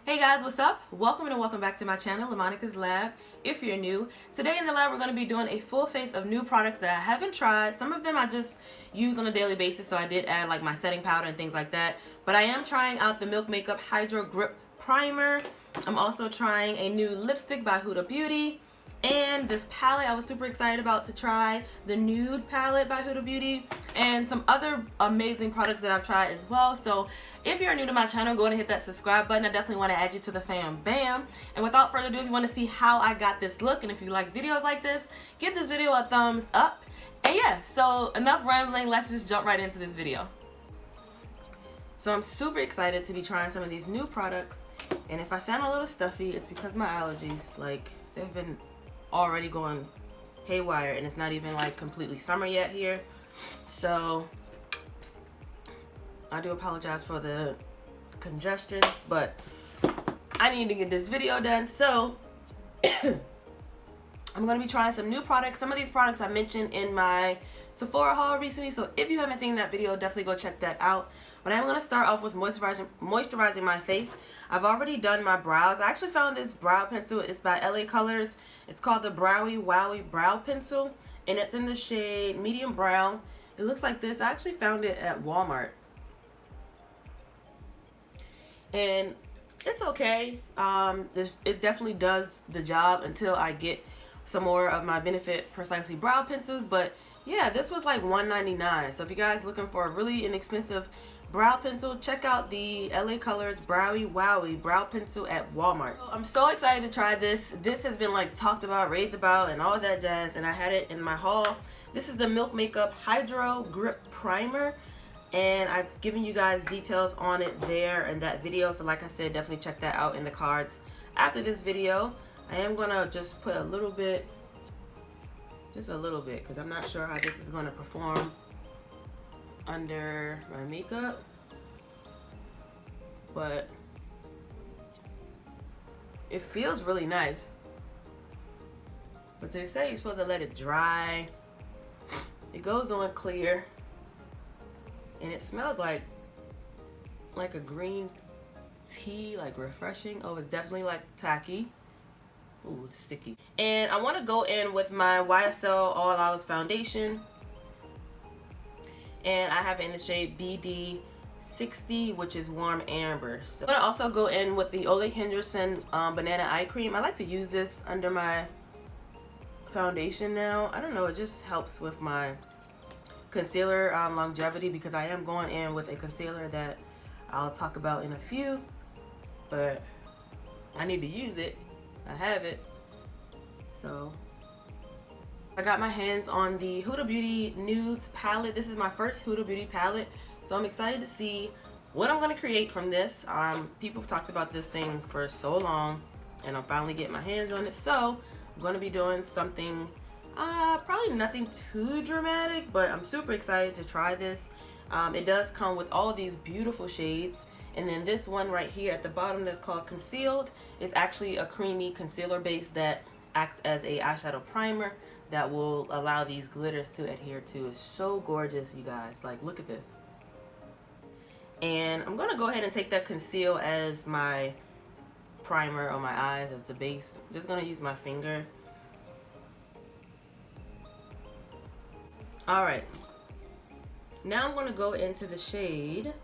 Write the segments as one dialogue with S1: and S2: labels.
S1: Hey guys, what's up? Welcome and welcome back to my channel, LaMonicas Lab. If you're new, today in the lab we're going to be doing a full face of new products that I haven't tried. Some of them I just use on a daily basis, so I did add like my setting powder and things like that. But I am trying out the Milk Makeup Hydro Grip Primer. I'm also trying a new lipstick by Huda Beauty. And this palette I was super excited about to try, the Nude palette by Huda Beauty, and some other amazing products that I've tried as well. So if you're new to my channel, go ahead and hit that subscribe button. I definitely want to add you to the fam bam. And without further ado, if you want to see how I got this look, and if you like videos like this, give this video a thumbs up. And yeah, so enough rambling, let's just jump right into this video. So I'm super excited to be trying some of these new products, and if I sound a little stuffy, it's because my allergies, like, they've been already going haywire, and it's not even like completely summer yet here, so I do apologize for the congestion, but I need to get this video done. So I'm going to be trying some new products. Some of these products I mentioned in my Sephora haul recently, so if you haven't seen that video, definitely go check that out. But I'm going to start off with moisturizing my face. I've already done my brows. I actually found this brow pencil. It's by L.A Colors. It's called the Browie Wowie Brow Pencil, and it's in the shade medium brown. It looks like this. I actually found it at Walmart, and it's okay. It definitely does the job until I get some more of my Benefit Precisely brow pencils. But yeah, this was like $1.99. So if you guys looking for a really inexpensive brow pencil, check out the L.A Colors Browie Wowie brow pencil at Walmart. I'm so excited to try this. This has been like talked about, raved about, and all that jazz, and I had it in my haul. This is the Milk Makeup Hydro Grip Primer, and I've given you guys details on it there in that video, so like I said, definitely check that out in the cards after this video. I am gonna just put a little bit, just a little bit, because I'm not sure how this is gonna perform under my makeup, but it feels really nice. But they say you're supposed to let it dry. It goes on clear, and it smells like a green tea, like refreshing. Oh, it's definitely like tacky. Ooh, it's sticky. And I want to go in with my YSL All Hours foundation, and I have it in the shade BD 60, which is warm amber. So I'm gonna also go in with the Ole Henderson banana eye cream. I like to use this under my foundation now. I don't know, it just helps with my concealer longevity, because I am going in with a concealer that I'll talk about in a few, but I need to use it. I have it. So I got my hands on the Huda Beauty Nudes palette. This is my first Huda Beauty palette, so I'm excited to see what I'm going to create from this. People have talked about this thing for so long, and I'm finally getting my hands on it. So I'm going to be doing something, probably nothing too dramatic, but I'm super excited to try this. It does come with all of these beautiful shades, and then this one right here at the bottom that's called Concealed is actually a creamy concealer base that acts as a eyeshadow primer that will allow these glitters to adhere to. It's so gorgeous, you guys. Like, look at this. And I'm gonna go ahead and take that Conceal as my primer on my eyes, as the base. I'm just gonna use my finger. Alright, now I'm gonna go into the shade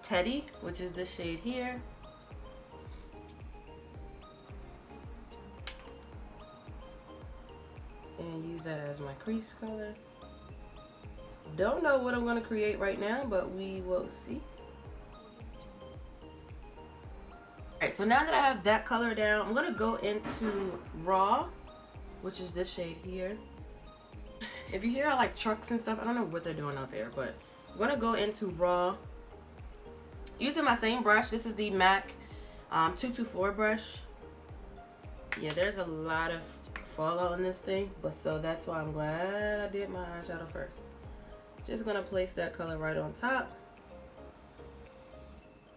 S1: Teddy, which is this shade here. And use that as my crease color. Don't know what I'm going to create right now, but we will see. Alright, so now that I have that color down, I'm going to go into Raw, which is this shade here. If you hear like trucks and stuff, I don't know what they're doing out there, but I'm going to go into Raw using my same brush. This is the MAC 224 brush. Yeah, there's a lot of fallout on this thing, but so that's why I'm glad I did my eyeshadow first. Just gonna place that color right on top.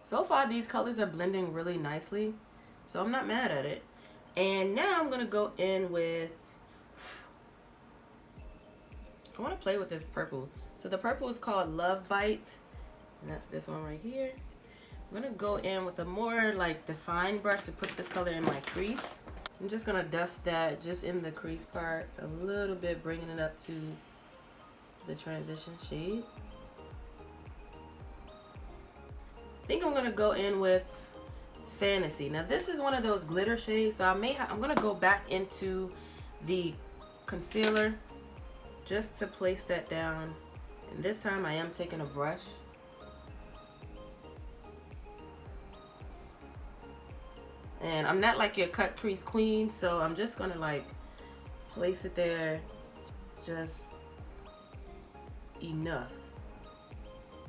S1: So far these colors are blending really nicely, so I'm not mad at it. And now I'm gonna go in with, I want to play with this purple. So the purple is called Love Bite, and that's this one right here. I'm gonna go in with a more like defined brush to put this color in my crease. I'm just gonna dust that just in the crease part a little bit, bringing it up to the transition shade. I think I'm gonna go in with Fantasy. Now this is one of those glitter shades, so I'm gonna go back into the concealer just to place that down. And this time I am taking a brush. And I'm not like your cut crease queen, so I'm just gonna like place it there just enough.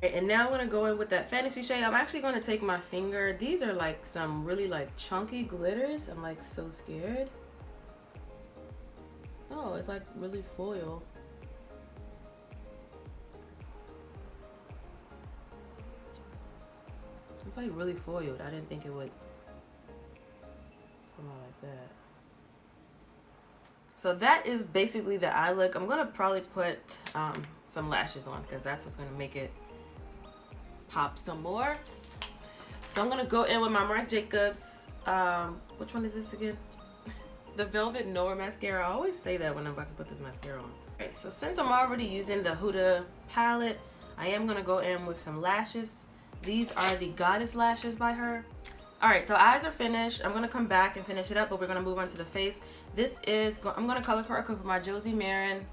S1: And now I'm gonna go in with that Fantasy shade. I'm actually gonna take my finger. These are like some really like chunky glitters. I'm like so scared. Oh, it's like really foil. It's like really foiled. I didn't think it would come out like that. So that is basically the eye look. I'm gonna probably put some lashes on because that's what's gonna make it pop some more. So I'm gonna go in with my Marc Jacobs. Which one is this again? The Velvet Noir mascara. I always say that when I'm about to put this mascara on. Okay, so since I'm already using the Huda palette, I am gonna go in with some lashes. These are the Goddess lashes by her. Alright, so eyes are finished. I'm gonna come back and finish it up, but we're gonna move on to the face. This is, I'm gonna color correct with my Josie Maran.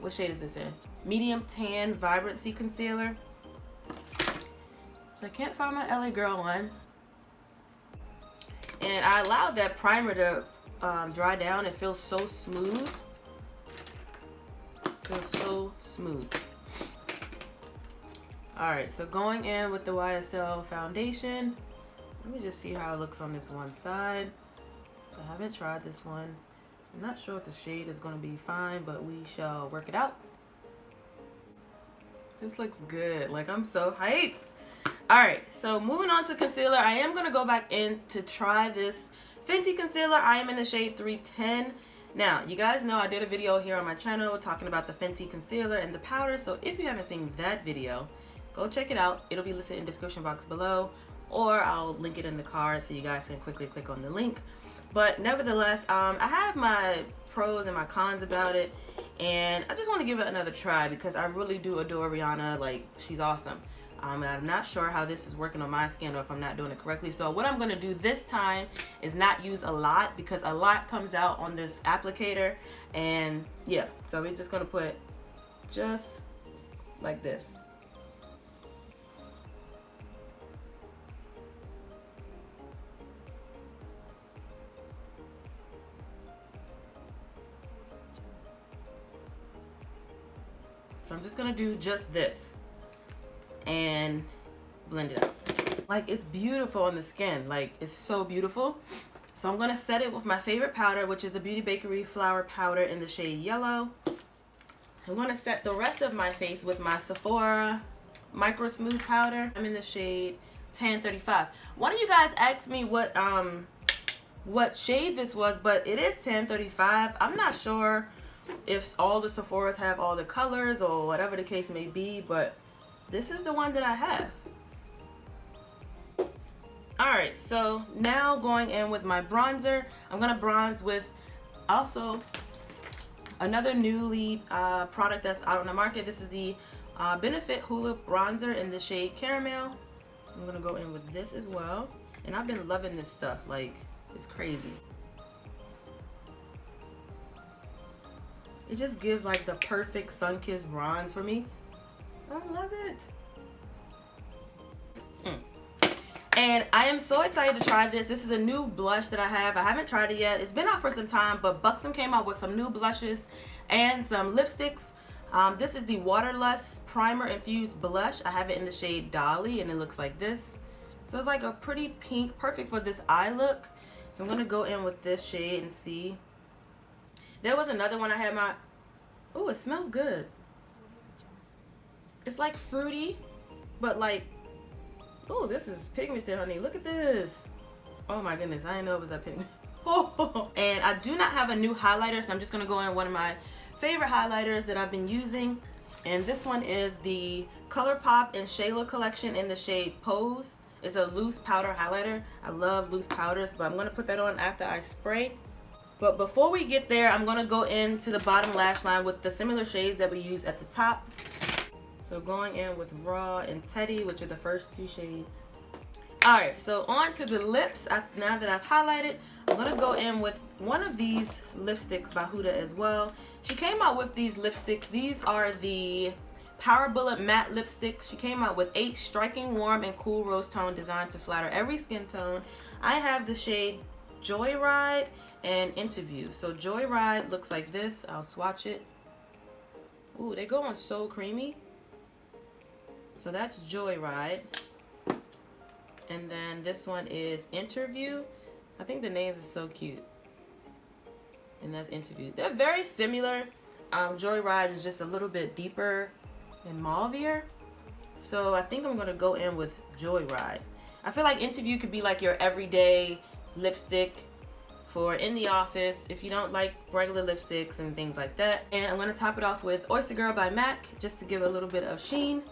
S1: What shade is this in? Medium Tan Vibrancy Concealer. So I can't find my LA Girl one. And I allowed that primer to dry down. It feels so smooth. Feels so smooth. Alright, so going in with the YSL foundation. Let me just see how it looks on this one side. I haven't tried this one. I'm not sure if the shade is going to be fine, but we shall work it out. This looks good. Like, I'm so hyped. Alright, so moving on to concealer. I am going to go back in to try this Fenty concealer. I am in the shade 310. Now, you guys know I did a video here on my channel talking about the Fenty concealer and the powder. So if you haven't seen that video, go check it out. It'll be listed in the description box below, or I'll link it in the card so you guys can quickly click on the link. But nevertheless, I have my pros and my cons about it, and I just want to give it another try because I really do adore Rihanna. Like, she's awesome. And I'm not sure how this is working on my skin or if I'm not doing it correctly. So what I'm going to do this time is not use a lot because a lot comes out on this applicator. And yeah, so we're just going to put just like this. So I'm just going to do just this and blend it out. Like, it's beautiful on the skin. Like, it's so beautiful. So I'm going to set it with my favorite powder, which is the Beauty Bakery Flower Powder in the shade Yellow. I'm going to set the rest of my face with my Sephora Micro Smooth Powder. I'm in the shade Tan 35. One of you guys asked me what shade this was, but it is Tan 35. I'm not sure if all the Sephoras have all the colors or whatever the case may be, but this is the one that I have. Alright, so now going in with my bronzer. I'm going to bronze with also another newly product that's out on the market. This is the Benefit Hula Bronzer in the shade Caramel. So I'm going to go in with this as well. And I've been loving this stuff. Like, it's crazy. It just gives like the perfect sun-kissed bronze for me. I love it. And I am so excited to try this. This is a new blush that I have. I haven't tried it yet. It's been out for some time, but Buxom came out with some new blushes and some lipsticks. This is the Waterlust Primer Infused Blush. I have it in the shade Dolly, and it looks like this. So it's like a pretty pink, perfect for this eye look. So I'm going to go in with this shade and see. There was another one I had my... Oh, it smells good. It's like fruity, but like... Oh, this is pigmented, honey. Look at this. Oh my goodness, I didn't know it was that pigment. And I do not have a new highlighter, so I'm just going to go in one of my favorite highlighters that I've been using. And this one is the ColourPop and Shayla collection in the shade Pose. It's a loose powder highlighter. I love loose powders, but I'm going to put that on after I spray. But before we get there, I'm going to go into the bottom lash line with the similar shades that we use at the top. So going in with Raw and Teddy, which are the first two shades. Alright, so on to the lips. Now that I've highlighted, I'm going to go in with one of these lipsticks by Huda as well. She came out with these lipsticks. These are the Power Bullet Matte Lipsticks. She came out with 8 striking, warm, and cool rose tone designed to flatter every skin tone. I have the shade Joyride and Interview. So Joyride looks like this. I'll swatch it. Ooh, they go on so creamy. So that's Joyride. And then this one is Interview. I think the names are so cute. And that's Interview. They're very similar. Joyride is just a little bit deeper and mauvier. So I think I'm going to go in with Joyride. I feel like Interview could be like your everyday lipstick for in the office if you don't like regular lipsticks and things like that. And I'm going to top it off with Oyster Girl by MAC just to give a little bit of sheen.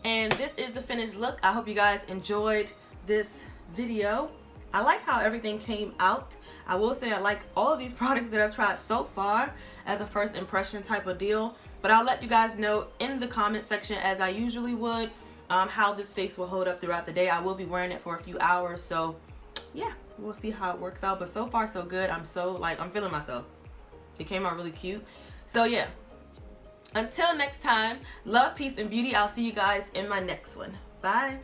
S1: And this is the finished look. I hope you guys enjoyed this video. I like how everything came out. I will say I like all of these products that I've tried so far as a first impression type of deal. But I'll let you guys know in the comment section, as I usually would, how this face will hold up throughout the day. I will be wearing it for a few hours, so yeah, we'll see how it works out. But so far so good. I'm feeling myself. It came out really cute. So yeah. Until next time, love, peace, and beauty. I'll see you guys in my next one. Bye.